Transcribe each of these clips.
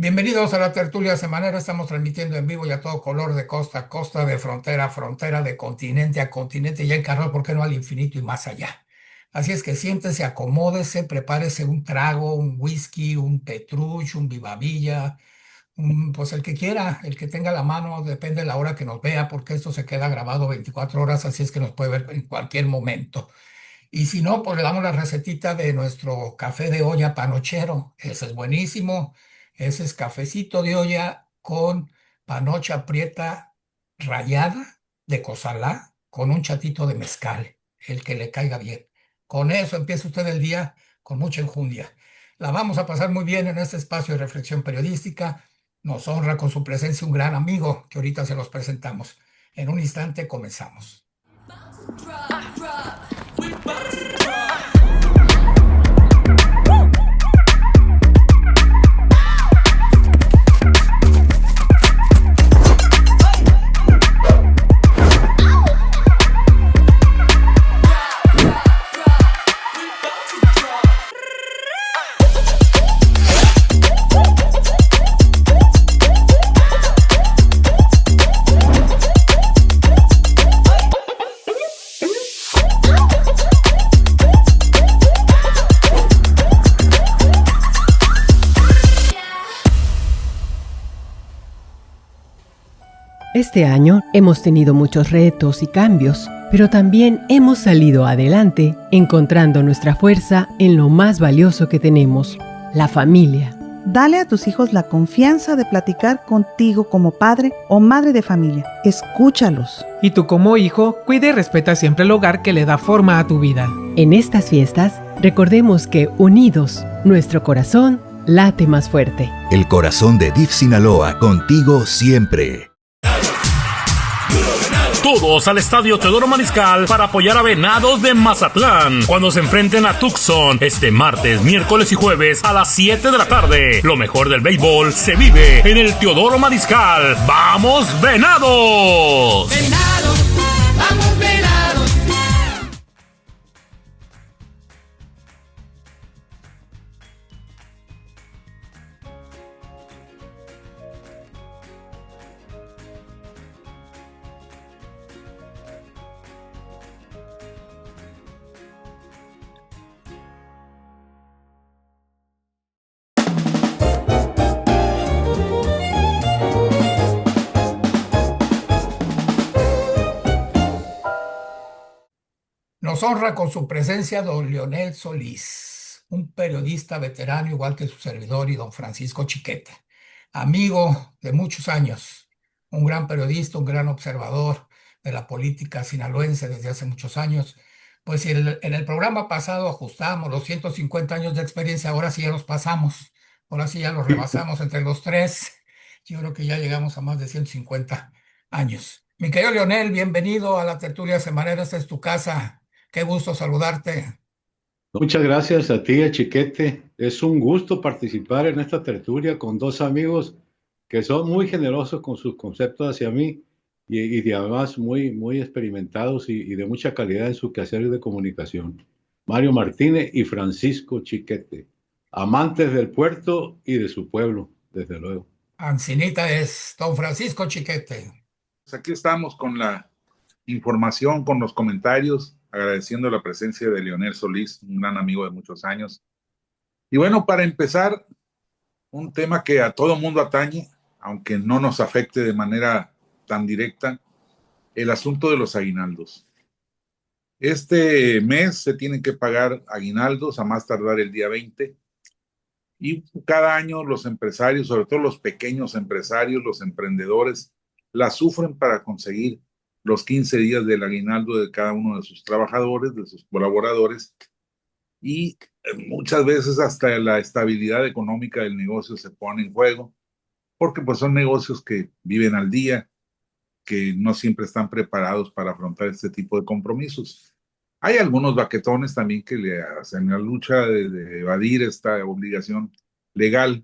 Bienvenidos a la tertulia semanera. Estamos transmitiendo en vivo y a todo color de costa a costa, de frontera a frontera, de continente a continente y en carnal, ¿por qué no al infinito y más allá? Así es que siéntese, acomódese, prepárese un trago, un whisky, un Petruch, un Vivavilla, pues el que quiera, el que tenga la mano, depende de la hora que nos vea, porque esto se queda grabado 24 horas, así es que nos puede ver en cualquier momento. Y si no, pues le damos la recetita de nuestro café de olla panochero. Ese es buenísimo. Ese es cafecito de olla con panocha prieta rallada de cozalá con un chatito de mezcal, el que le caiga bien. Con eso empieza usted el día con mucha enjundia. La vamos a pasar muy bien en este espacio de reflexión periodística. Nos honra con su presencia un gran amigo que ahorita se los presentamos. En un instante comenzamos. Este año hemos tenido muchos retos y cambios, pero también hemos salido adelante encontrando nuestra fuerza en lo más valioso que tenemos, la familia. Dale a tus hijos la confianza de platicar contigo como padre o madre de familia. Escúchalos. Y tú como hijo, cuida y respeta siempre el hogar que le da forma a tu vida. En estas fiestas, recordemos que unidos, nuestro corazón late más fuerte. El corazón de DIF Sinaloa, contigo siempre. Todos al estadio Teodoro Mariscal para apoyar a Venados de Mazatlán cuando se enfrenten a Tucson este martes, miércoles y jueves a las 7 de la tarde. Lo mejor del béisbol se vive en el Teodoro Mariscal. ¡Vamos, Venados! ¡Venados! ¡Vamos, Venados! Nos honra con su presencia don Leonel Solís, un periodista veterano igual que su servidor y don Francisco Chiquete, amigo de muchos años, un gran periodista, un gran observador de la política sinaloense desde hace muchos años. Pues si en el programa pasado ajustamos los 150 años de experiencia, ahora sí ya los pasamos, ahora sí ya los rebasamos entre los tres. Yo creo que ya llegamos a más de 150 años. Mi querido Leonel, bienvenido a la tertulia semanera, esta es tu casa. Qué gusto saludarte. Muchas gracias a ti, a Chiquete. Es un gusto participar en esta tertulia con dos amigos que son muy generosos con sus conceptos hacia mí y además muy experimentados y de mucha calidad en su quehacer de comunicación. Mario Martínez y Francisco Chiquete, amantes del puerto y de su pueblo, desde luego. Ancinita es don Francisco Chiquete. Pues aquí estamos con la información, con los comentarios, agradeciendo la presencia de Leonel Solís, un gran amigo de muchos años. Y bueno, para empezar, un tema que a todo mundo atañe, aunque no nos afecte de manera tan directa, el asunto de los aguinaldos. Este mes se tienen que pagar aguinaldos a más tardar el día 20, y cada año los empresarios, sobre todo los pequeños empresarios, los emprendedores, la sufren para conseguir los 15 días del aguinaldo de cada uno de sus trabajadores, de sus colaboradores, y muchas veces hasta la estabilidad económica del negocio se pone en juego, porque pues son negocios que viven al día, que no siempre están preparados para afrontar este tipo de compromisos. Hay algunos baquetones también que le hacen la lucha de evadir esta obligación legal,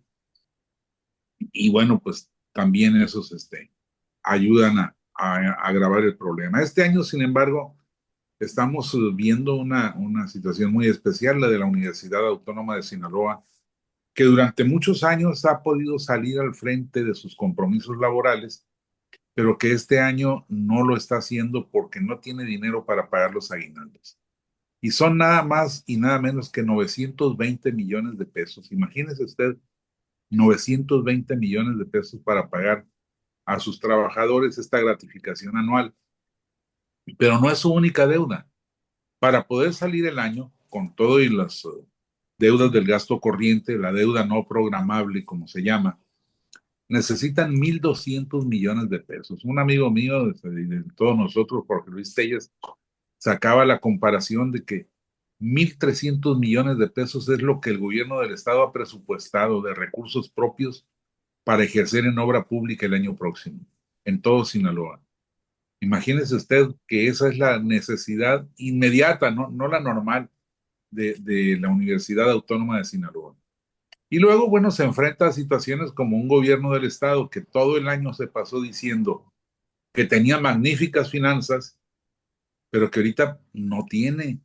y bueno, pues también esos ayudan a agravar el problema. Este año, sin embargo, estamos viendo una situación muy especial, la de la Universidad Autónoma de Sinaloa, que durante muchos años ha podido salir al frente de sus compromisos laborales, pero que este año no lo está haciendo porque no tiene dinero para pagar los aguinaldos. Y son nada más y nada menos que 920 millones de pesos. Imagínese usted, 920 millones de pesos para pagar a sus trabajadores esta gratificación anual. Pero no es su única deuda. Para poder salir el año con todo y las deudas del gasto corriente, la deuda no programable, como se llama, necesitan 1.200 millones de pesos. Un amigo mío, de todos nosotros, Jorge Luis Telles, sacaba la comparación de que 1.300 millones de pesos es lo que el gobierno del estado ha presupuestado de recursos propios para ejercer en obra pública el año próximo, en todo Sinaloa. Imagínese usted que esa es la necesidad inmediata, no la normal, de la Universidad Autónoma de Sinaloa. Y luego, bueno, se enfrenta a situaciones como un gobierno del estado que todo el año se pasó diciendo que tenía magníficas finanzas, pero que ahorita no tiene,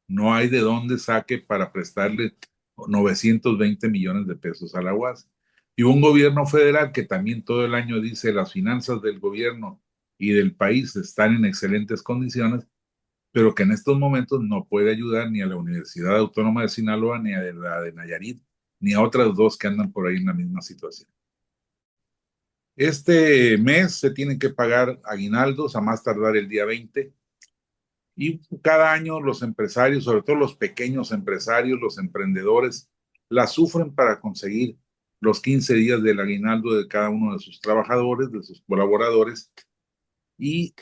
no hay de dónde saque para prestarle 920 millones de pesos a la UAS. Y un gobierno federal que también todo el año dice las finanzas del gobierno y del país están en excelentes condiciones, pero que en estos momentos no puede ayudar ni a la Universidad Autónoma de Sinaloa, ni a la de Nayarit, ni a otras dos que andan por ahí en la misma situación. Este mes se tienen que pagar aguinaldos a más tardar el día 20, y cada año los empresarios, sobre todo los pequeños empresarios, los emprendedores, la sufren para conseguir los 15 días del aguinaldo de cada uno de sus trabajadores, de sus colaboradores, y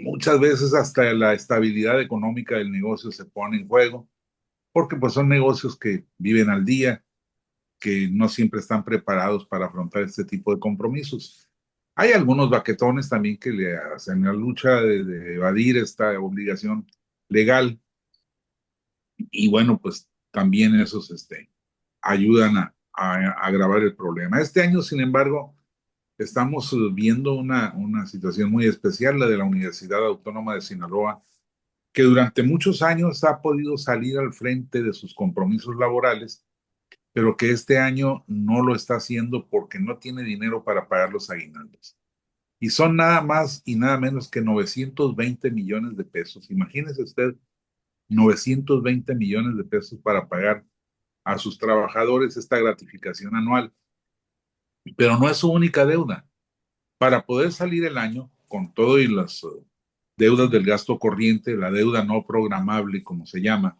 muchas veces hasta la estabilidad económica del negocio se pone en juego, porque pues son negocios que viven al día, que no siempre están preparados para afrontar este tipo de compromisos. Hay algunos baquetones también que le hacen la lucha de evadir esta obligación legal, y bueno, pues también esos ayudan a agravar el problema. Este año, sin embargo, estamos viendo una situación muy especial, la de la Universidad Autónoma de Sinaloa, que durante muchos años ha podido salir al frente de sus compromisos laborales, pero que este año no lo está haciendo porque no tiene dinero para pagar los aguinaldos. Y son nada más y nada menos que 920 millones de pesos. Imagínese usted, 920 millones de pesos para pagar a sus trabajadores esta gratificación anual. Pero no es su única deuda. Para poder salir el año con todo y las deudas del gasto corriente, la deuda no programable, como se llama,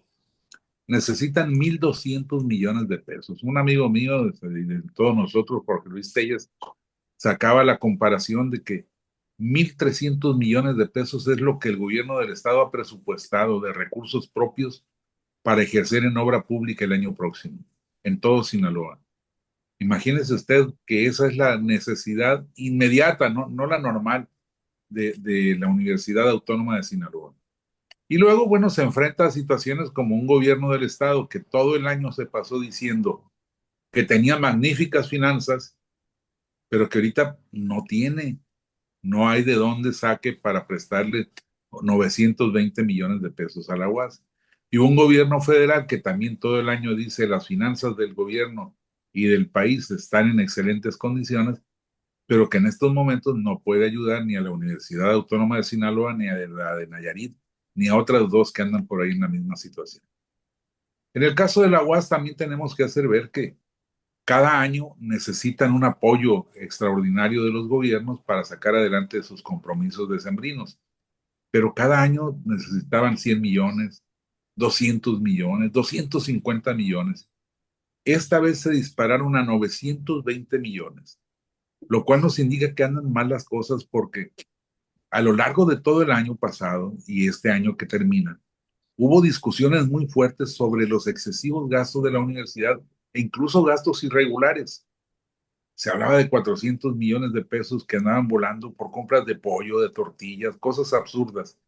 necesitan 1.200 millones de pesos. Un amigo mío, de todos nosotros, Jorge Luis Telles, sacaba la comparación de que 1.300 millones de pesos es lo que el gobierno del estado ha presupuestado de recursos propios para ejercer en obra pública el año próximo, en todo Sinaloa. Imagínese usted que esa es la necesidad inmediata, no la normal, de la Universidad Autónoma de Sinaloa. Y luego, bueno, se enfrenta a situaciones como un gobierno del estado que todo el año se pasó diciendo que tenía magníficas finanzas, pero que ahorita no tiene, no hay de dónde saque para prestarle 920 millones de pesos a la UAS. Y un gobierno federal que también todo el año dice las finanzas del gobierno y del país están en excelentes condiciones, pero que en estos momentos no puede ayudar ni a la Universidad Autónoma de Sinaloa, ni a la de Nayarit, ni a otras dos que andan por ahí en la misma situación. En el caso de la UAS también tenemos que hacer ver que cada año necesitan un apoyo extraordinario de los gobiernos para sacar adelante sus compromisos decembrinos, pero cada año necesitaban 100 millones, 200 millones, 250 millones. Esta vez se dispararon a 920 millones, lo cual nos indica que andan mal las cosas porque a lo largo de todo el año pasado y este año que termina, hubo discusiones muy fuertes sobre los excesivos gastos de la universidad e incluso gastos irregulares. Se hablaba de 400 millones de pesos que andaban volando por compras de pollo, de tortillas, cosas absurdas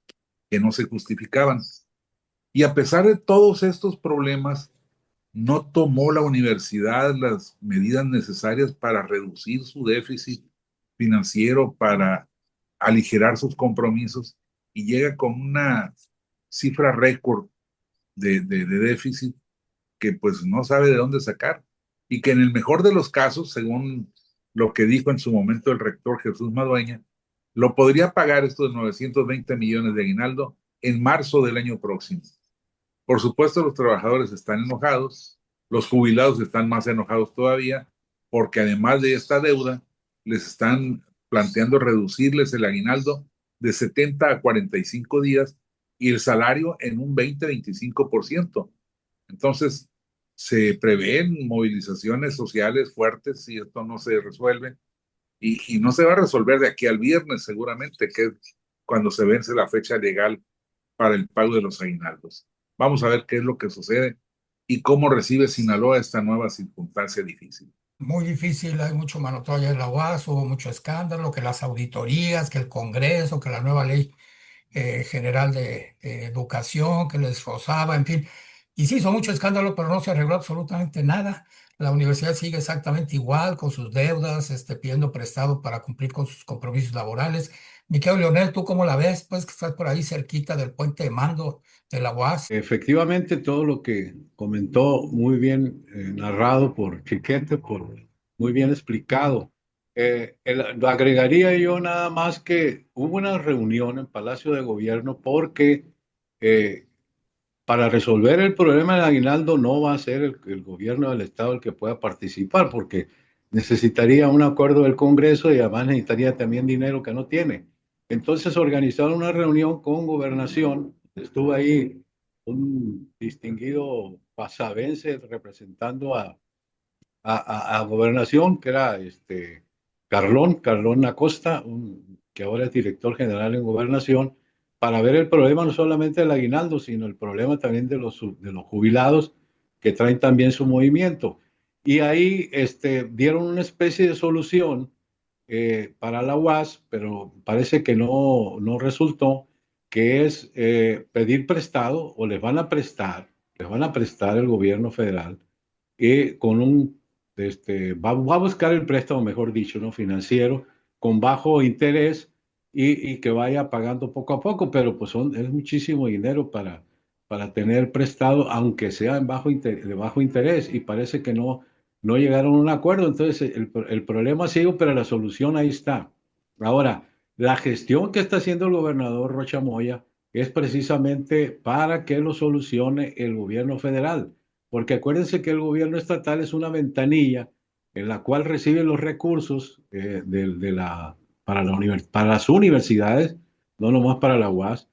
que no se justificaban. Y a pesar de todos estos problemas, no tomó la universidad las medidas necesarias para reducir su déficit financiero, para aligerar sus compromisos, y llega con una cifra récord de déficit que pues no sabe de dónde sacar. y que en el mejor de los casos, según lo que dijo en su momento el rector Jesús Madueña, lo podría pagar estos 920 millones de aguinaldo en marzo del año próximo. Por supuesto, los trabajadores están enojados, los jubilados están más enojados todavía, porque además de esta deuda, les están planteando reducirles el aguinaldo de 70 a 45 días y el salario en un 20-25%. Entonces, se prevén movilizaciones sociales fuertes si esto no se resuelve y no se va a resolver de aquí al viernes seguramente, que es cuando se vence la fecha legal para el pago de los aguinaldos. Vamos a ver qué es lo que sucede y cómo recibe Sinaloa esta nueva circunstancia difícil. Muy difícil, hay mucho manotaje en la UAS, hubo mucho escándalo, que las auditorías, que el Congreso, que la nueva ley general de educación, que les rozaba, en fin. Y sí, hizo mucho escándalo, pero no se arregló absolutamente nada. La universidad sigue exactamente igual, con sus deudas, pidiendo prestado para cumplir con sus compromisos laborales. Mi querido Leonel, ¿tú cómo la ves? Pues que estás por ahí cerquita del puente de mando de la UAS. Efectivamente, todo lo que comentó muy bien narrado por Chiquete, muy bien explicado. Lo agregaría yo nada más que hubo una reunión en Palacio de Gobierno porque eh, para resolver el problema del aguinaldo no va a ser el gobierno del Estado el que pueda participar, porque necesitaría un acuerdo del Congreso y además necesitaría también dinero que no tiene. Entonces organizaron una reunión con Gobernación. Estuvo ahí un distinguido pasavense representando a Gobernación, que era Carlón Acosta, que ahora es director general en Gobernación, para ver el problema no solamente del aguinaldo, sino el problema también de los jubilados que traen también su movimiento. Y ahí dieron una especie de solución para la UAS, pero parece que no resultó, que es pedir prestado o les van a prestar el gobierno federal con va a buscar el préstamo, mejor dicho, ¿no? Financiero, con bajo interés y que vaya pagando poco a poco, pero pues es muchísimo dinero para tener prestado, aunque sea de bajo interés, y parece que no llegaron a un acuerdo. Entonces, el problema sigue, pero la solución ahí está. Ahora, la gestión que está haciendo el gobernador Rocha Moya es precisamente para que lo solucione el gobierno federal, porque acuérdense que el gobierno estatal es una ventanilla en la cual recibe los recursos para las universidades, no nomás para la UAS,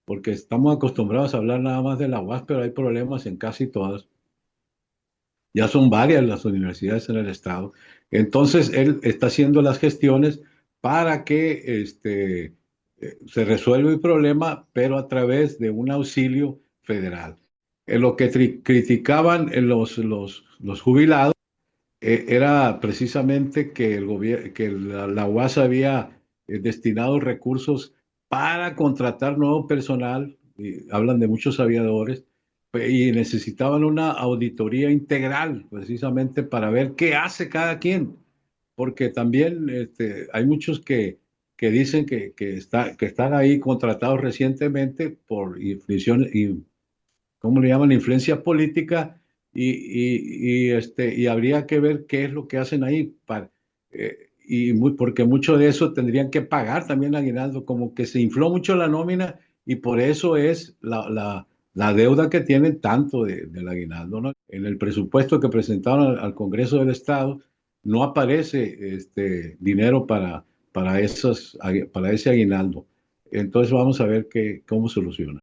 porque estamos acostumbrados a hablar nada más de la UAS, pero hay problemas en casi todas. Ya son varias las universidades en el estado. Entonces, él está haciendo las gestiones para que se resuelva el problema, pero a través de un auxilio federal. Lo que criticaban los jubilados era precisamente que la UAS había destinado recursos para contratar nuevo personal, y hablan de muchos aviadores, y necesitaban una auditoría integral precisamente para ver qué hace cada quien, porque también hay muchos que dicen que están ahí contratados recientemente por influencia, ¿cómo le llaman? Influencia política y habría que ver qué es lo que hacen ahí porque mucho de eso tendrían que pagar también aguinaldo, como que se infló mucho la nómina y por eso es la deuda que tienen tanto del aguinaldo, ¿no? En el presupuesto que presentaron al Congreso del Estado no aparece dinero para ese aguinaldo. Entonces vamos a ver cómo soluciona.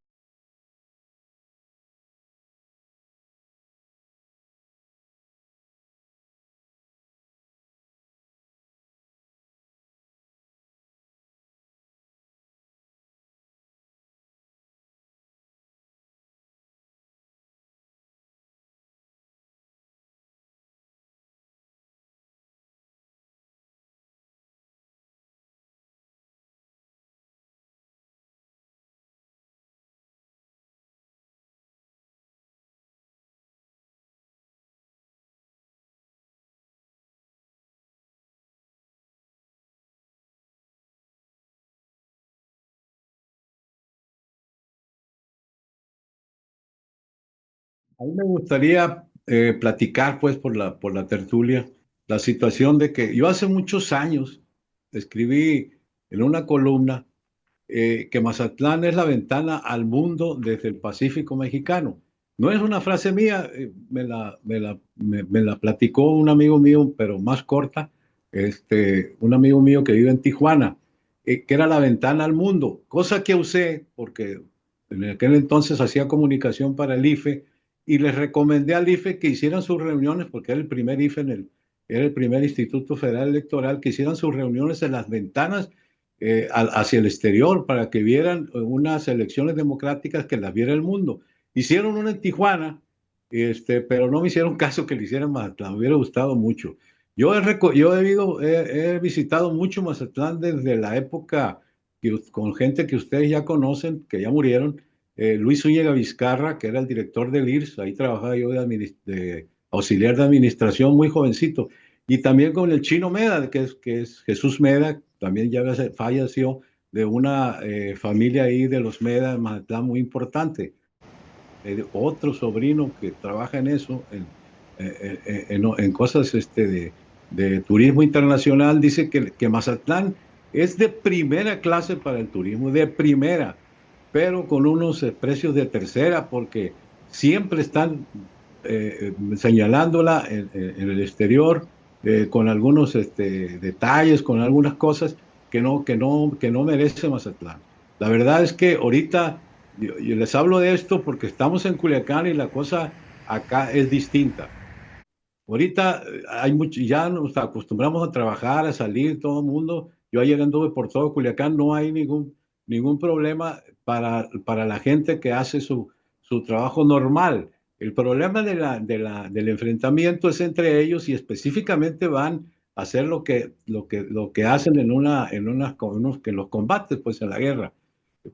A mí me gustaría platicar pues por la tertulia la situación de que yo hace muchos años escribí en una columna que Mazatlán es la ventana al mundo desde el Pacífico mexicano. No es una frase mía, me la platicó un amigo mío, pero más corta, un amigo mío que vive en Tijuana, que era la ventana al mundo, cosa que usé porque en aquel entonces hacía comunicación para el IFE y les recomendé al IFE que hicieran sus reuniones, porque era el primer IFE era el primer Instituto Federal Electoral, que hicieran sus reuniones en las ventanas hacia el exterior para que vieran unas elecciones democráticas que las viera el mundo. Hicieron una en Tijuana, pero no me hicieron caso que le hicieran Mazatlán, me hubiera gustado mucho. He visitado mucho Mazatlán desde la época con gente que ustedes ya conocen, que ya murieron. Luis Zúñiga Vizcarra, que era el director del IRSS, ahí trabajaba yo de auxiliar de administración, muy jovencito. Y también con el Chino Meda, que es Jesús Meda, también ya falleció, de una familia ahí de los Meda en Mazatlán muy importante. Otro sobrino que trabaja en eso, en cosas de turismo internacional, dice que Mazatlán es de primera clase para el turismo, de primera, pero con unos precios de tercera, porque siempre están señalándola en el exterior, con algunos detalles, con algunas cosas que no merece Mazatlán. La verdad es que ahorita yo les hablo de esto porque estamos en Culiacán y la cosa acá es distinta. Ahorita hay mucho, ya nos acostumbramos a trabajar, a salir, todo el mundo. Yo ayer anduve por todo Culiacán, no hay ningún problema para la gente que hace su trabajo normal. El problema del enfrentamiento es entre ellos y específicamente van a hacer lo que hacen en los combates, pues en la guerra.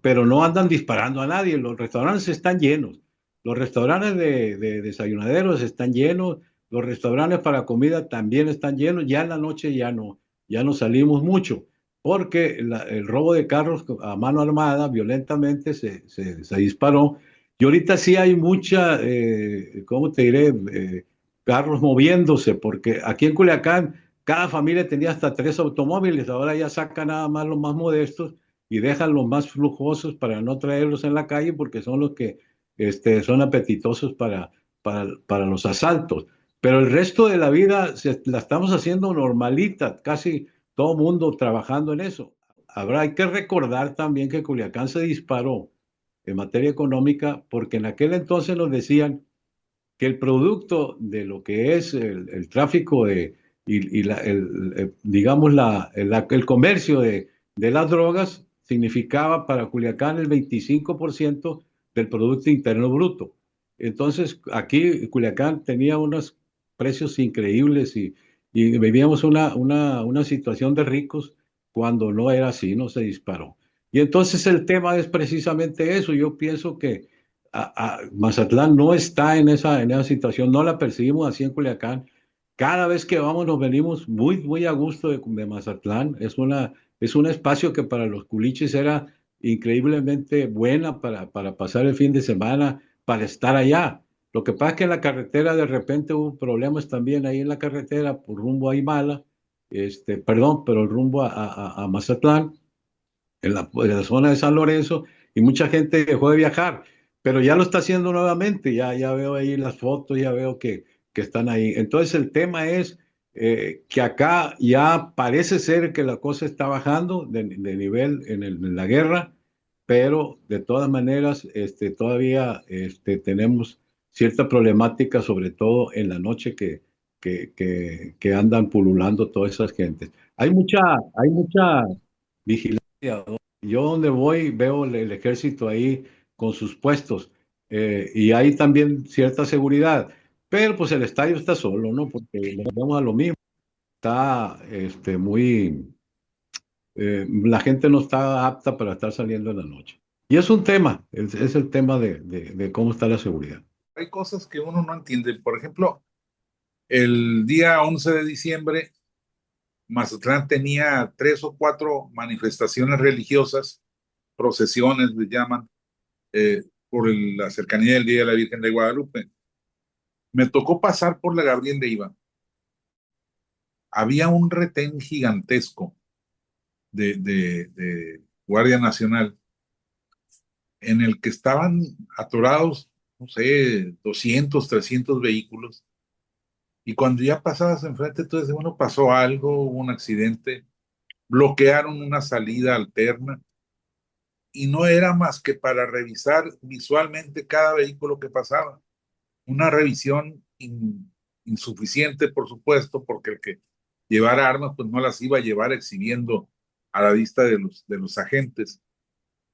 Pero no andan disparando a nadie. Los restaurantes están llenos. Los restaurantes de desayunaderos están llenos. Los restaurantes para comida también están llenos. Ya en la noche ya no salimos mucho, porque el robo de carros a mano armada violentamente se disparó. Y ahorita sí hay mucha, ¿cómo te diré? Carros moviéndose, porque aquí en Culiacán cada familia tenía hasta 3 automóviles. Ahora ya sacan nada más los más modestos y dejan los más lujosos para no traerlos en la calle, porque son los que son apetitosos para los asaltos. Pero el resto de la vida la estamos haciendo normalita, casi todo mundo trabajando en eso. Hay que recordar también que Culiacán se disparó en materia económica porque en aquel entonces nos decían que el producto de lo que es el tráfico digamos el comercio de las drogas significaba para Culiacán el 25% del Producto Interno Bruto. Entonces, aquí Culiacán tenía unos precios increíbles y vivíamos una situación de ricos cuando no era así, no se disparó. Y entonces el tema es precisamente eso. Yo pienso que Mazatlán no está en esa situación, no la percibimos así en Culiacán. Cada vez que vamos nos venimos muy, muy a gusto de Mazatlán. Es un espacio que para los culiches era increíblemente buena para pasar el fin de semana, para estar allá. Lo que pasa es que en la carretera de repente hubo problemas también ahí en la carretera por rumbo a Imala, pero el rumbo a Mazatlán, en la zona de San Lorenzo, y mucha gente dejó de viajar, pero ya lo está haciendo nuevamente, ya veo ahí las fotos, ya veo que están ahí. Entonces el tema es que acá ya parece ser que la cosa está bajando de nivel en la guerra, pero de todas maneras todavía tenemos cierta problemática, sobre todo en la noche que andan pululando todas esas gentes. Hay mucha vigilancia. Yo donde voy veo el ejército ahí con sus puestos y hay también cierta seguridad, pero pues el estadio está solo, ¿no? Porque vamos a lo mismo. Está la gente no está apta para estar saliendo en la noche. Y es un tema, es el tema de cómo está la seguridad. Hay cosas que uno no entiende. Por ejemplo, el día 11 de diciembre, Mazatlán tenía 3 o 4 manifestaciones religiosas, procesiones le llaman, por la cercanía del Día de la Virgen de Guadalupe. Me tocó pasar por la Gabriel Leiva. Había un retén gigantesco de Guardia Nacional en el que estaban atorados, no sé, 200, 300 vehículos. Y cuando ya pasabas enfrente, tú dices, bueno, pasó algo, hubo un accidente, bloquearon una salida alterna, y no era más que para revisar visualmente cada vehículo que pasaba. Una revisión insuficiente, por supuesto, porque el que llevara armas, pues no las iba a llevar exhibiendo a la vista de los agentes.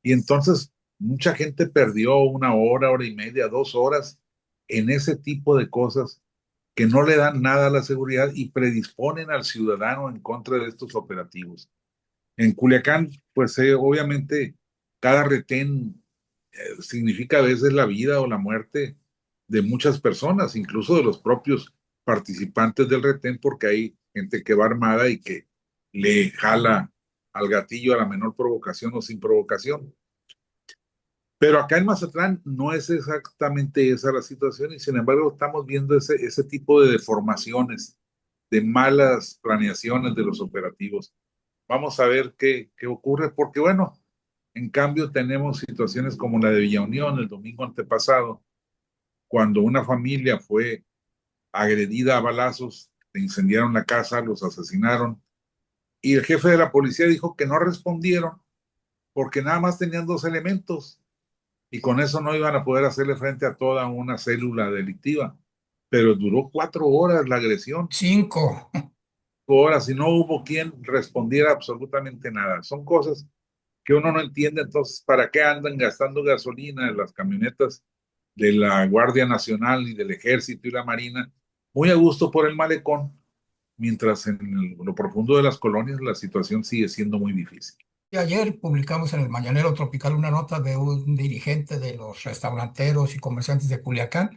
Y entonces mucha gente perdió 1 hora, hora y media, 2 horas en ese tipo de cosas que no le dan nada a la seguridad y predisponen al ciudadano en contra de estos operativos. En Culiacán, pues obviamente cada retén significa a veces la vida o la muerte de muchas personas, incluso de los propios participantes del retén, porque hay gente que va armada y que le jala al gatillo a la menor provocación o sin provocación. Pero acá en Mazatlán no es exactamente esa la situación, y sin embargo estamos viendo ese tipo de deformaciones, de malas planeaciones de los operativos. Vamos a ver qué ocurre, porque bueno, en cambio tenemos situaciones como la de Villa Unión el domingo antepasado, cuando una familia fue agredida a balazos, le incendiaron la casa, los asesinaron, y el jefe de la policía dijo que no respondieron porque nada más tenían 2 elementos y con eso no iban a poder hacerle frente a toda una célula delictiva. Pero duró 4 horas la agresión. 5 horas y no hubo quien respondiera absolutamente nada. Son cosas que uno no entiende. Entonces, ¿para qué andan gastando gasolina en las camionetas de la Guardia Nacional y del Ejército y la Marina muy a gusto por el malecón, mientras en lo profundo de las colonias la situación sigue siendo muy difícil? Y ayer publicamos en el Mañanero Tropical una nota de un dirigente de los restauranteros y comerciantes de Culiacán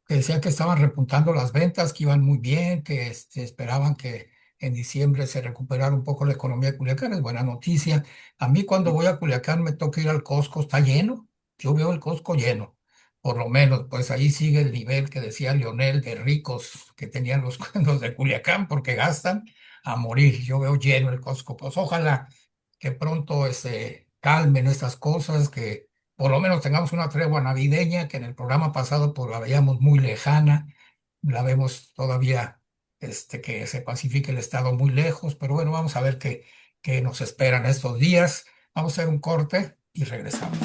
que decía que estaban repuntando las ventas, que iban muy bien, que esperaban que en diciembre se recuperara un poco la economía de Culiacán. Es buena noticia. A mí cuando voy a Culiacán me toca ir al Costco, está lleno. Yo veo el Costco lleno. Por lo menos, pues ahí sigue el nivel que decía Leonel de ricos que tenían los de Culiacán porque gastan a morir. Yo veo lleno el Costco. Pues ojalá que pronto se calmen estas cosas, que por lo menos tengamos una tregua navideña, que en el programa pasado pues la veíamos muy lejana, la vemos todavía que se pacifique el estado muy lejos, pero bueno, vamos a ver qué nos esperan estos días. Vamos a hacer un corte y regresamos.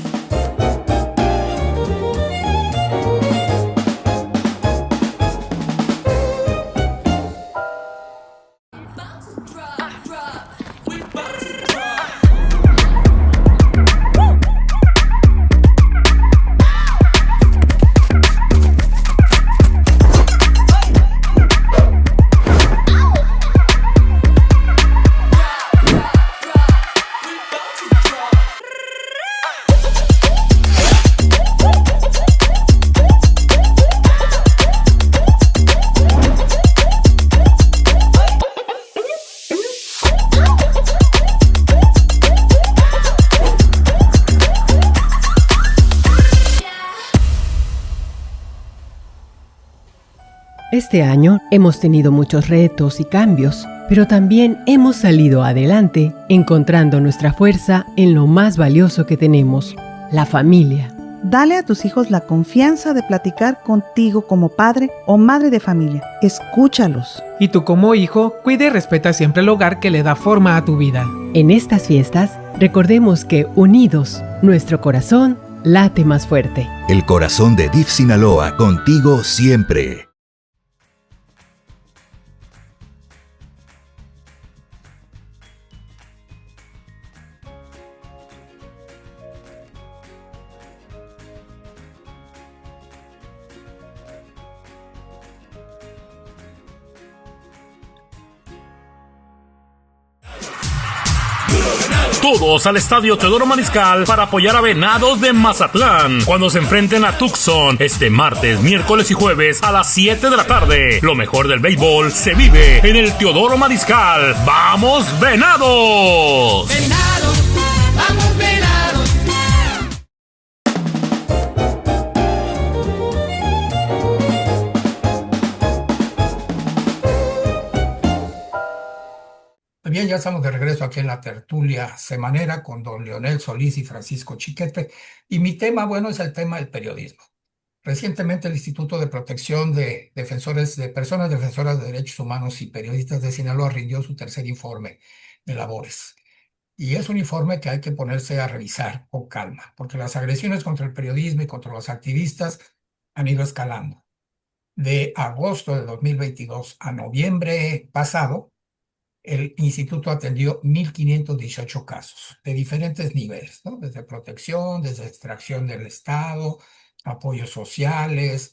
Este año hemos tenido muchos retos y cambios, pero también hemos salido adelante encontrando nuestra fuerza en lo más valioso que tenemos, la familia. Dale a tus hijos la confianza de platicar contigo como padre o madre de familia. Escúchalos. Y tú como hijo, cuida y respeta siempre el hogar que le da forma a tu vida. En estas fiestas, recordemos que unidos, nuestro corazón late más fuerte. El corazón de DIF Sinaloa, contigo siempre. Todos al Estadio Teodoro Mariscal para apoyar a Venados de Mazatlán cuando se enfrenten a Tucson este martes, miércoles y jueves a las 7 de la tarde. Lo mejor del béisbol se vive en el Teodoro Mariscal. ¡Vamos, Venados! Venados, vamos Venados. Bien, ya estamos de regreso aquí en la tertulia semanera con don Leonel Solís y Francisco Chiquete. Y mi tema, bueno, es el tema del periodismo. Recientemente el Instituto de Protección de Defensores de Personas Defensoras de Derechos Humanos y Periodistas de Sinaloa rindió su tercer informe de labores. Y es un informe que hay que ponerse a revisar con calma, porque las agresiones contra el periodismo y contra los activistas han ido escalando. De agosto de 2022 a noviembre pasado, el instituto atendió 1.518 casos de diferentes niveles, ¿no? Desde protección, desde extracción del Estado, apoyos sociales,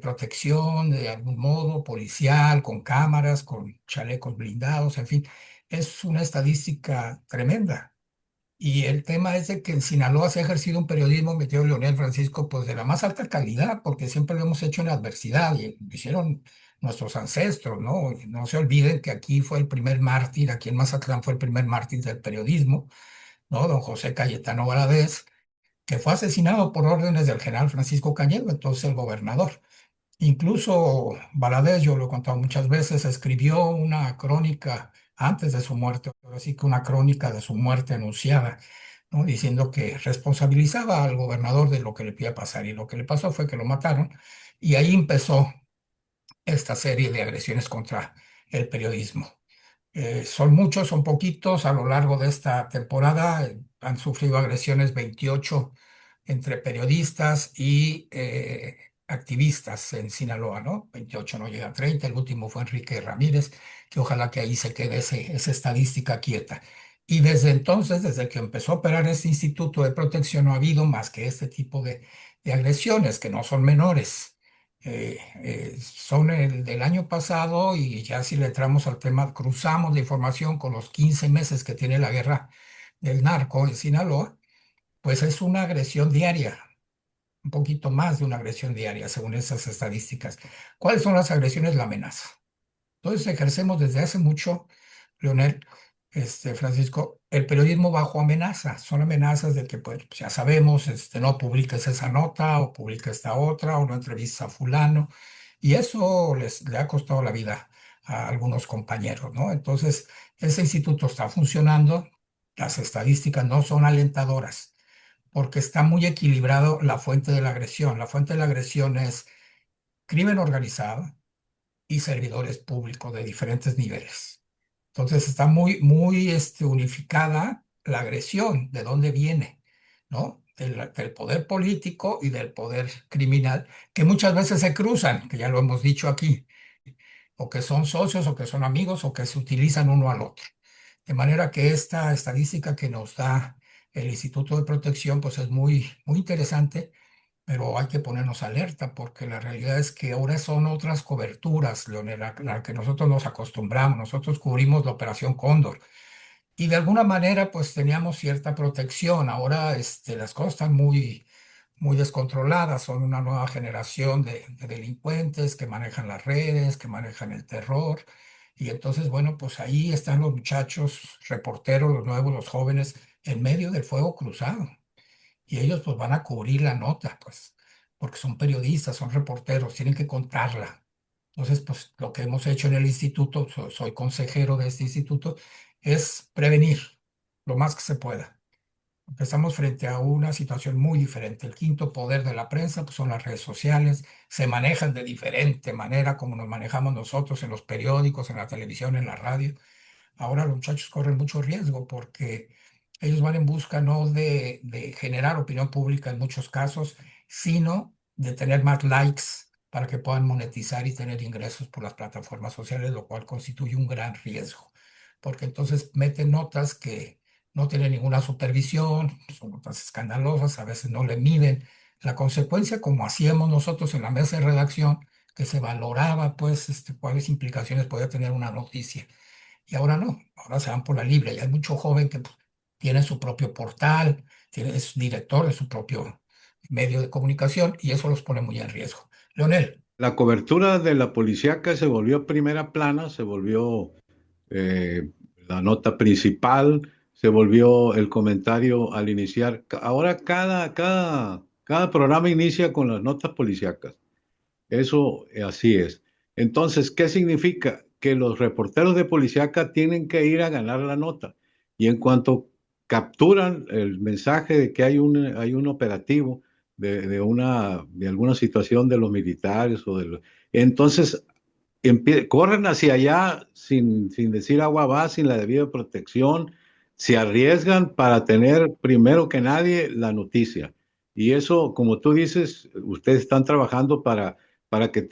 protección de algún modo, policial, con cámaras, con chalecos blindados, en fin. Es una estadística tremenda. Y el tema es de que en Sinaloa se ha ejercido un periodismo, mi tío Leonel Francisco, pues de la más alta calidad, porque siempre lo hemos hecho en adversidad y lo hicieron nuestros ancestros, ¿no? Y no se olviden que aquí fue el primer mártir, aquí en Mazatlán fue el primer mártir del periodismo, ¿no? Don José Cayetano Valadez, que fue asesinado por órdenes del general Francisco Cañedo, entonces el gobernador. Incluso Valadez, yo lo he contado muchas veces, escribió una crónica antes de su muerte, así que una crónica de su muerte anunciada, ¿no? Diciendo que responsabilizaba al gobernador de lo que le podía pasar. Y lo que le pasó fue que lo mataron. Y ahí empezó esta serie de agresiones contra el periodismo. Son muchos, son poquitos. A lo largo de esta temporada han sufrido agresiones 28 entre periodistas y activistas en Sinaloa, ¿no? 28 no llega a 30. El último fue Enrique Ramírez, que ojalá que ahí se quede esa estadística quieta. Y desde entonces, desde que empezó a operar este Instituto de Protección, no ha habido más que este tipo de agresiones, que no son menores. Son el del año pasado, y ya si le entramos al tema, cruzamos la información con los 15 meses que tiene la guerra del narco en Sinaloa, pues es una agresión diaria, un poquito más de una agresión diaria, según esas estadísticas. ¿Cuáles son las agresiones? La amenaza. Entonces ejercemos desde hace mucho, Leonel, Francisco, el periodismo bajo amenaza. Son amenazas de que, pues, ya sabemos, no publiques esa nota o publica esta otra o no entrevistas a fulano. Y eso le ha costado la vida a algunos compañeros, ¿no? Entonces, ese instituto está funcionando. Las estadísticas no son alentadoras porque está muy equilibrado la fuente de la agresión. La fuente de la agresión es crimen organizado y servidores públicos de diferentes niveles. Entonces está muy unificada la agresión, de dónde viene, ¿no? Del poder político y del poder criminal, que muchas veces se cruzan, que ya lo hemos dicho aquí, o que son socios, o que son amigos, o que se utilizan uno al otro. De manera que esta estadística que nos da el Instituto de Protección, pues es muy interesante, pero hay que ponernos alerta porque la realidad es que ahora son otras coberturas, Leonel, a la que nosotros nos acostumbramos. Nosotros cubrimos la Operación Cóndor y de alguna manera pues teníamos cierta protección. Ahora las cosas están muy descontroladas, son una nueva generación de delincuentes que manejan las redes, que manejan el terror. Y entonces, bueno, pues ahí están los muchachos, reporteros, los nuevos, los jóvenes, en medio del fuego cruzado. Y ellos pues van a cubrir la nota, pues, porque son periodistas, son reporteros, tienen que contarla. Entonces, pues lo que hemos hecho en el instituto, soy consejero de este instituto, es prevenir lo más que se pueda. Estamos frente a una situación muy diferente. El quinto poder de la prensa pues, son las redes sociales, se manejan de diferente manera como nos manejamos nosotros en los periódicos, en la televisión, en la radio. Ahora los muchachos corren mucho riesgo porque ellos van en busca no de generar opinión pública en muchos casos, sino de tener más likes para que puedan monetizar y tener ingresos por las plataformas sociales, lo cual constituye un gran riesgo, porque entonces meten notas que no tienen ninguna supervisión, son notas escandalosas, a veces no le miden la consecuencia, como hacíamos nosotros en la mesa de redacción, que se valoraba pues cuáles implicaciones podía tener una noticia. Y ahora no, ahora se van por la libre. Y hay mucho joven que pues, tiene su propio portal, es director de su propio medio de comunicación y eso los pone muy en riesgo. Leonel. La cobertura de la policíaca se volvió primera plana, se volvió la nota principal, se volvió el comentario al iniciar. Ahora cada programa inicia con las notas policíacas. Eso así es. Entonces, ¿qué significa? que los reporteros de policíaca tienen que ir a ganar la nota. Y en cuanto capturan el mensaje de que hay un operativo de alguna situación de los militares entonces corren hacia allá sin decir agua va, sin la debida protección, se arriesgan para tener primero que nadie la noticia. Y eso, como tú dices, ustedes están trabajando para que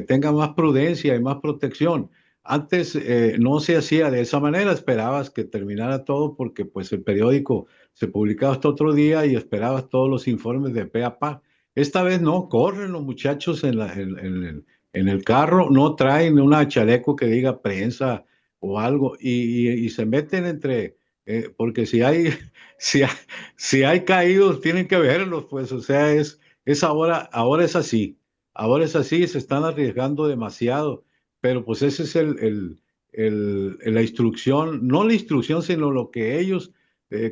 tenga más prudencia y más protección. Antes no se hacía de esa manera, esperabas que terminara todo porque pues el periódico se publicaba hasta otro día y esperabas todos los informes de pe a pa. Esta vez no, corren los muchachos en el carro, no traen una chaleco que diga prensa o algo y se meten porque si hay caídos tienen que verlos, pues, o sea, ahora es así. Ahora es así, se están arriesgando demasiado, pero pues ese es la instrucción, no la instrucción, sino lo que ellos,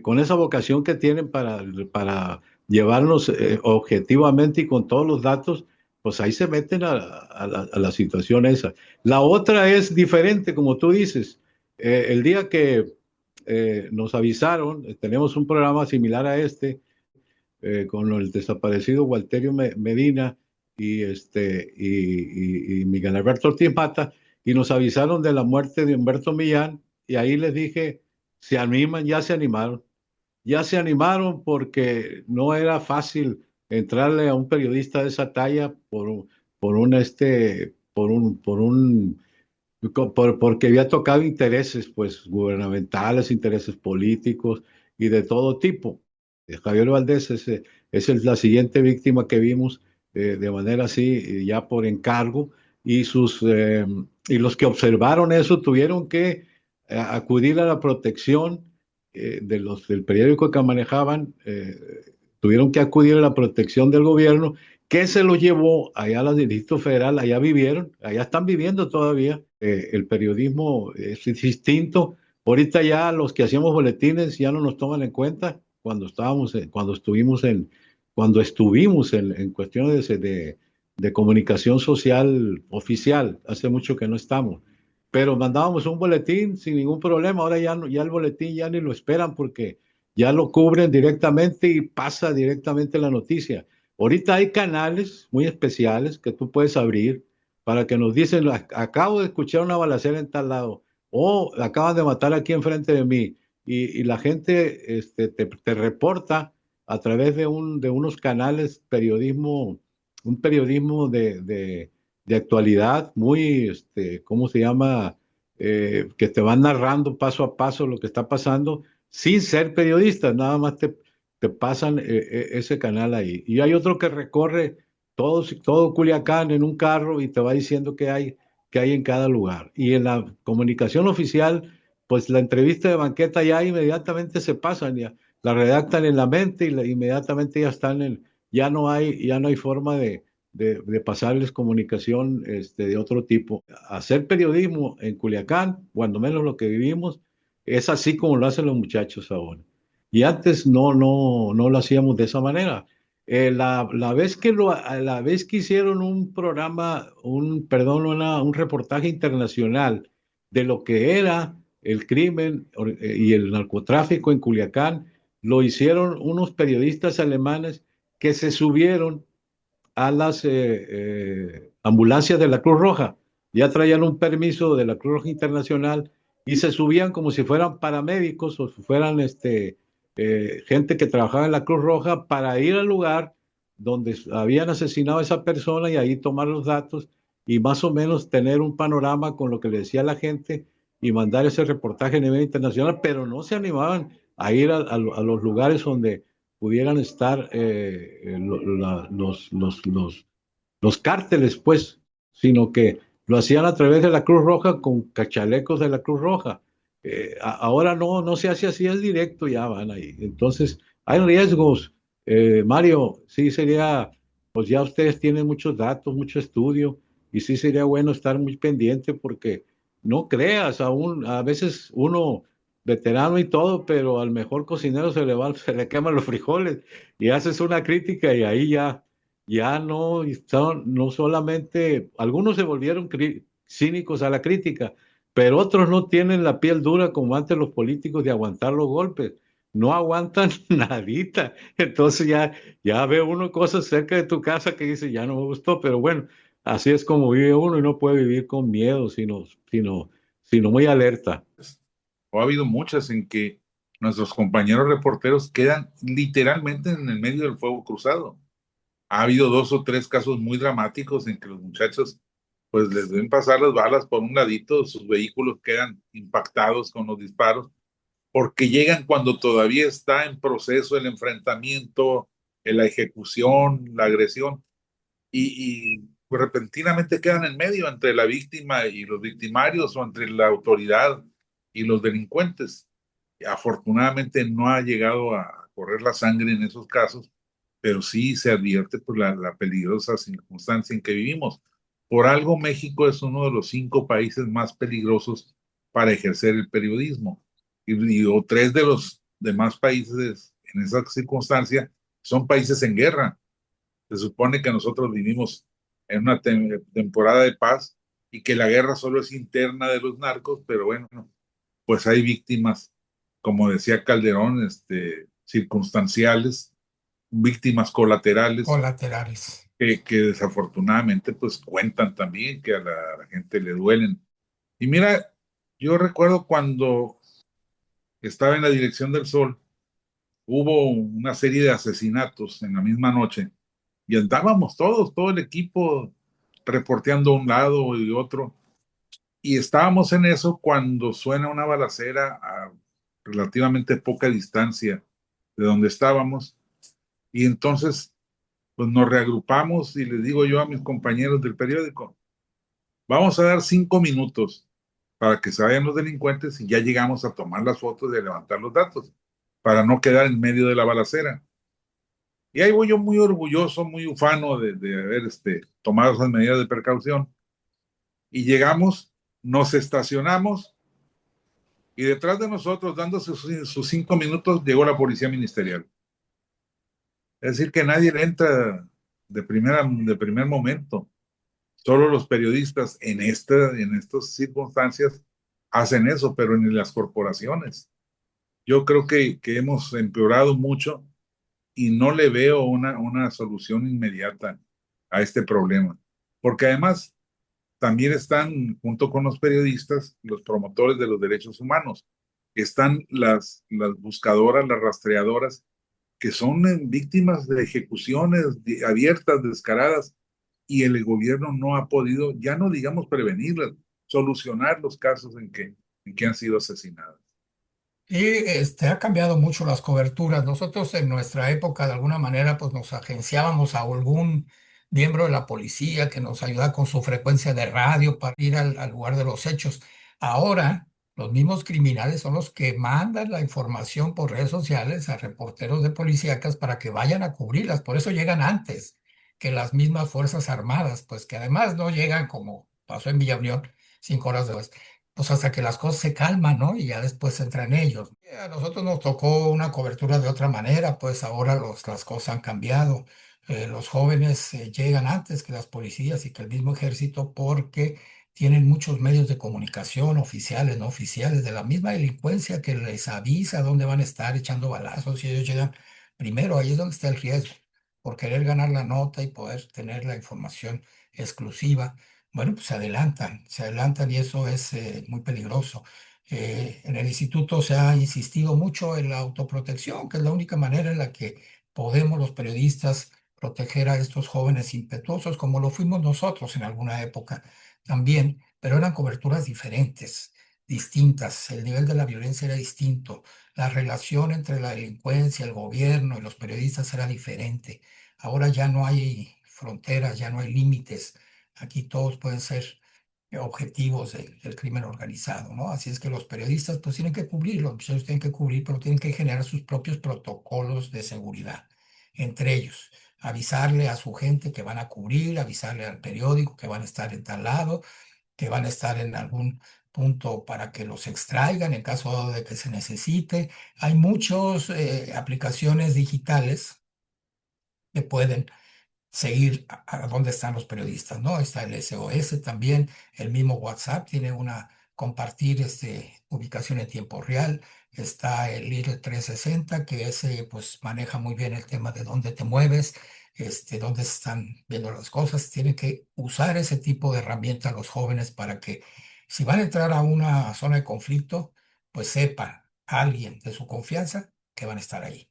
con esa vocación que tienen para llevarnos objetivamente y con todos los datos, pues ahí se meten a la situación esa. La otra es diferente, como tú dices. El día que nos avisaron, tenemos un programa similar a este, con el desaparecido Walterio Medina y Miguel Alberto Ortiz Mata, y nos avisaron de la muerte de Humberto Millán, y ahí les dije, se animan, ya se animaron porque no era fácil entrarle a un periodista de esa talla porque había tocado intereses pues gubernamentales, intereses políticos y de todo tipo. Javier Valdés es la siguiente víctima que vimos de manera así, ya por encargo, y los que observaron eso tuvieron que acudir a la protección del periódico que manejaban, tuvieron que acudir a la protección del gobierno, que se los llevó allá al Distrito Federal, allá vivieron, allá están viviendo todavía. El periodismo es distinto. Ahorita ya los que hacíamos boletines ya no nos toman en cuenta cuando estuvimos en cuestiones de comunicación social oficial. Hace mucho que no estamos. Pero mandábamos un boletín sin ningún problema. Ahora ya el boletín ya ni lo esperan porque ya lo cubren directamente y pasa directamente la noticia. Ahorita hay canales muy especiales que tú puedes abrir para que nos dicen, acabo de escuchar una balacera en tal lado, o acaban de matar aquí enfrente de mí, y la gente te reporta a través de unos canales, un periodismo de actualidad, muy, ¿cómo se llama? Que te van narrando paso a paso lo que está pasando, sin ser periodistas, nada más te pasan ese canal ahí. Y hay otro que recorre todo Culiacán en un carro y te va diciendo qué hay en cada lugar. Y en la comunicación oficial, pues la entrevista de banqueta ya inmediatamente se pasan, ya la redactan en la mente y inmediatamente ya ya no hay forma de pasarles comunicación de otro tipo. Hacer periodismo en Culiacán, cuando menos lo que vivimos, es así como lo hacen los muchachos ahora. Y antes no lo hacíamos de esa manera. La vez que hicieron un programa, un reportaje internacional de lo que era el crimen y el narcotráfico en Culiacán, lo hicieron unos periodistas alemanes que se subieron a las ambulancias de la Cruz Roja. Ya traían un permiso de la Cruz Roja Internacional y se subían como si fueran paramédicos o si fueran gente que trabajaba en la Cruz Roja para ir al lugar donde habían asesinado a esa persona y ahí tomar los datos y más o menos tener un panorama con lo que le decía la gente y mandar ese reportaje a nivel internacional, pero no se animaban a ir a los lugares donde pudieran estar los cárteles, pues, sino que lo hacían a través de la Cruz Roja con cachalecos de la Cruz Roja. Ahora no se hace así, es directo, ya van ahí. Entonces, hay riesgos. Mario, sí sería, pues ya ustedes tienen muchos datos, mucho estudio, y sí sería bueno estar muy pendiente porque no creas, a veces uno veterano y todo, pero al mejor cocinero se le queman los frijoles y haces una crítica y ahí ya no solamente, algunos se volvieron cínicos a la crítica, pero otros no tienen la piel dura como antes los políticos de aguantar los golpes. No aguantan nadita. Entonces ya ve uno cosas cerca de tu casa que dice, ya no me gustó, pero bueno, así es como vive uno y no puede vivir con miedo, sino muy alerta. O ha habido muchas en que nuestros compañeros reporteros quedan literalmente en el medio del fuego cruzado. Ha habido 2 o 3 casos muy dramáticos en que los muchachos pues les deben pasar las balas por un ladito, sus vehículos quedan impactados con los disparos, porque llegan cuando todavía está en proceso el enfrentamiento, la ejecución, la agresión, y pues, repentinamente quedan en medio entre la víctima y los victimarios o entre la autoridad y los delincuentes. Afortunadamente no ha llegado a correr la sangre en esos casos, pero sí se advierte por la peligrosa circunstancia en que vivimos. Por algo México es uno de los 5 países más peligrosos para ejercer el periodismo. O 3 de los demás países en esa circunstancia son países en guerra. Se supone que nosotros vivimos en una temporada de paz y que la guerra solo es interna de los narcos, pero bueno, pues hay víctimas, como decía Calderón, circunstanciales, víctimas colaterales, Colaterales. que desafortunadamente pues cuentan también, que a la gente le duelen. Y mira, yo recuerdo cuando estaba en la Dirección del Sol, hubo una serie de asesinatos en la misma noche y andábamos todos, todo el equipo reporteando un lado y otro. Y estábamos en eso cuando suena una balacera a relativamente poca distancia de donde estábamos. Y entonces, pues nos reagrupamos y les digo yo a mis compañeros del periódico, vamos a dar 5 minutos para que se vayan los delincuentes y ya llegamos a tomar las fotos y a levantar los datos, para no quedar en medio de la balacera. Y ahí voy yo muy orgulloso, muy ufano de haber tomado esas medidas de precaución. Y llegamos, nos estacionamos y detrás de nosotros, dándose sus 5 minutos, llegó la policía ministerial. Es decir, que nadie le entra de primer momento. Solo los periodistas en estas circunstancias hacen eso, pero en las corporaciones. Yo creo que hemos empeorado mucho y no le veo una solución inmediata a este problema. Porque además también están, junto con los periodistas, los promotores de los derechos humanos. Están las buscadoras, las rastreadoras, que son víctimas de ejecuciones abiertas, descaradas, y el gobierno no ha podido, ya no digamos prevenirlas, solucionar los casos en que han sido asesinadas. Y ha cambiado mucho las coberturas. Nosotros en nuestra época, de alguna manera, pues nos agenciábamos a algún miembro de la policía que nos ayuda con su frecuencia de radio para ir al lugar de los hechos. Ahora, los mismos criminales son los que mandan la información por redes sociales a reporteros de policíacas para que vayan a cubrirlas. Por eso llegan antes que las mismas Fuerzas Armadas, pues que además no llegan como pasó en Villa Unión, 5 horas después, pues hasta que las cosas se calman, ¿no? Y ya después entran ellos. A nosotros nos tocó una cobertura de otra manera, pues ahora las cosas han cambiado. Los jóvenes llegan antes que las policías y que el mismo ejército porque tienen muchos medios de comunicación oficiales, no oficiales, de la misma delincuencia que les avisa dónde van a estar echando balazos y ellos llegan primero. Ahí es donde está el riesgo, por querer ganar la nota y poder tener la información exclusiva. Bueno, pues se adelantan y eso es muy peligroso. En el instituto se ha insistido mucho en la autoprotección, que es la única manera en la que podemos los periodistas proteger a estos jóvenes impetuosos, como lo fuimos nosotros en alguna época también, pero eran coberturas diferentes, distintas. El nivel de la violencia era distinto. La relación entre la delincuencia, el gobierno y los periodistas era diferente. Ahora ya no hay fronteras, ya no hay límites. Aquí todos pueden ser objetivos del crimen organizado, ¿no? Así es que los periodistas pues tienen que cubrir, los muchachos tienen que cubrir, pero tienen que generar sus propios protocolos de seguridad, entre ellos, avisarle a su gente que van a cubrir, avisarle al periódico que van a estar en tal lado, que van a estar en algún punto para que los extraigan en caso de que se necesite. Hay muchas aplicaciones digitales que pueden seguir a dónde están los periodistas, ¿no? Está el SOS también, el mismo WhatsApp tiene una compartir ubicación en tiempo real. Está el Little 360, que ese pues maneja muy bien el tema de dónde te mueves, dónde se están viendo las cosas. Tienen que usar ese tipo de herramienta los jóvenes para que si van a entrar a una zona de conflicto, pues sepan alguien de su confianza que van a estar ahí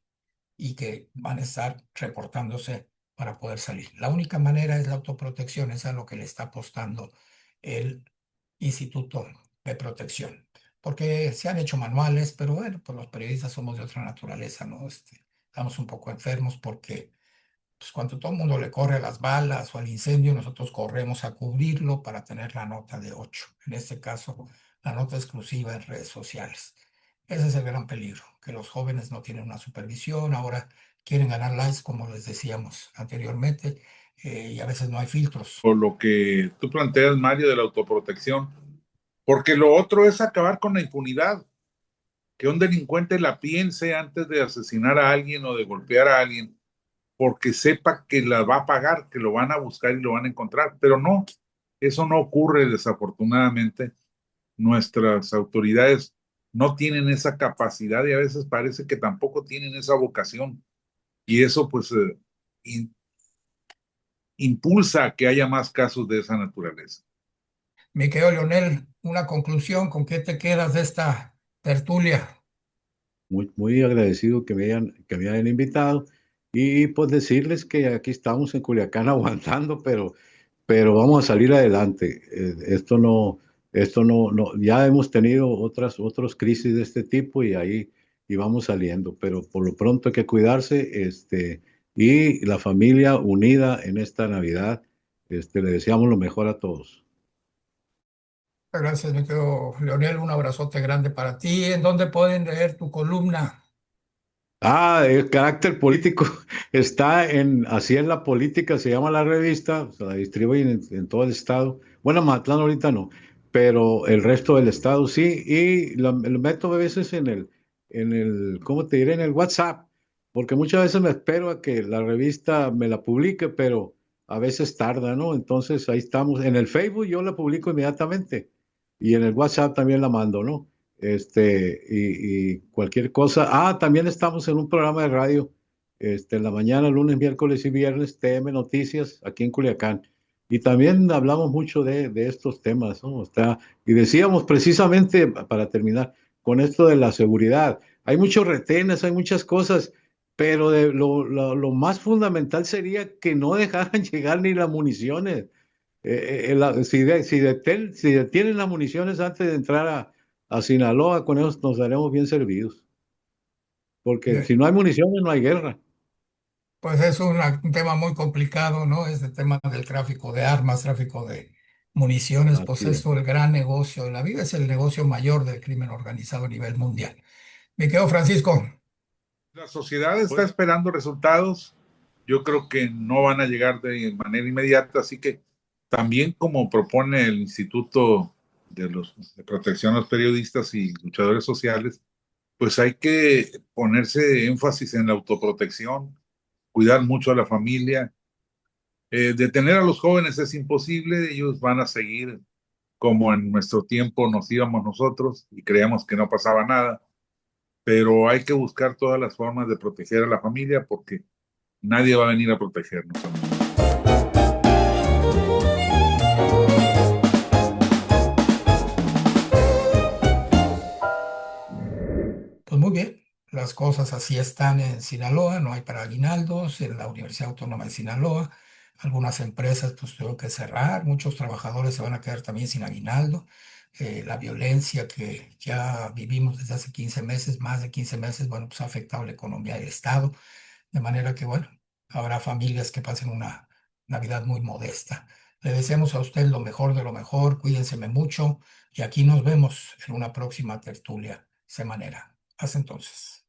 y que van a estar reportándose para poder salir. La única manera es la autoprotección, es a lo que le está apostando el Instituto de Protección, porque se han hecho manuales, pero bueno, pues los periodistas somos de otra naturaleza, ¿no? Estamos un poco enfermos porque pues cuando todo el mundo le corre a las balas o al incendio, nosotros corremos a cubrirlo para tener la nota de 8. En este caso, la nota exclusiva en redes sociales. Ese es el gran peligro, que los jóvenes no tienen una supervisión, ahora quieren ganar likes, como les decíamos anteriormente, y a veces no hay filtros. Por lo que tú planteas, Mario, de la autoprotección, porque lo otro es acabar con la impunidad. Que un delincuente la piense antes de asesinar a alguien o de golpear a alguien, porque sepa que la va a pagar, que lo van a buscar y lo van a encontrar. Pero no, eso no ocurre desafortunadamente. Nuestras autoridades no tienen esa capacidad y a veces parece que tampoco tienen esa vocación. Y eso pues impulsa a que haya más casos de esa naturaleza. Mi querido Leonel, una conclusión, ¿con qué te quedas de esta tertulia? Muy, muy agradecido que me hayan invitado y pues decirles que aquí estamos en Culiacán aguantando, pero vamos a salir adelante. Ya hemos tenido otros crisis de este tipo y vamos saliendo, pero por lo pronto hay que cuidarse, y la familia unida en esta Navidad, le deseamos lo mejor a todos. Gracias, mi querido Leonel, un abrazote grande para ti. ¿En dónde pueden leer tu columna? El carácter político está así es la política, se llama la revista, se la distribuyen en todo el estado. Bueno, Mazatlán ahorita no, pero el resto del estado sí, y lo meto a veces ¿cómo te diré? En el WhatsApp, porque muchas veces me espero a que la revista me la publique, pero a veces tarda, ¿no? Entonces ahí estamos. En el Facebook yo la publico inmediatamente y en el WhatsApp también la mando, ¿no? Y cualquier cosa. También estamos en un programa de radio, en la mañana, lunes, miércoles y viernes, TM Noticias, aquí en Culiacán. Y también hablamos mucho de estos temas, ¿no? Y decíamos precisamente, para terminar, con esto de la seguridad. Hay muchos retenes, hay muchas cosas, pero lo más fundamental sería que no dejaran llegar ni las municiones. Si detienen las municiones antes de entrar a Sinaloa, con eso nos daremos bien servidos. Porque si no hay municiones, no hay guerra. Pues es un tema muy complicado, ¿no? Este tema del tráfico de armas, tráfico de municiones, pues Así es. esto el gran negocio de la vida, es el negocio mayor del crimen organizado a nivel mundial. Me quedo Francisco. La sociedad está esperando resultados. Yo creo que no van a llegar de manera inmediata, así que también como propone el Instituto de Protección a los Periodistas y Luchadores Sociales, pues hay que ponerse énfasis en la autoprotección, cuidar mucho a la familia. Detener a los jóvenes es imposible, ellos van a seguir como en nuestro tiempo nos íbamos nosotros y creíamos que no pasaba nada, pero hay que buscar todas las formas de proteger a la familia porque nadie va a venir a protegernos. Pues muy bien, las cosas así están en Sinaloa, no hay para aguinaldos, en la Universidad Autónoma de Sinaloa, algunas empresas pues tuvieron que cerrar, muchos trabajadores se van a quedar también sin aguinaldo, la violencia que ya vivimos desde hace 15 meses, más de 15 meses, bueno, pues ha afectado la economía del Estado, de manera que bueno, habrá familias que pasen una Navidad muy modesta. Le deseamos a usted lo mejor de lo mejor, cuídense mucho y aquí nos vemos en una próxima tertulia semanera. Hasta entonces.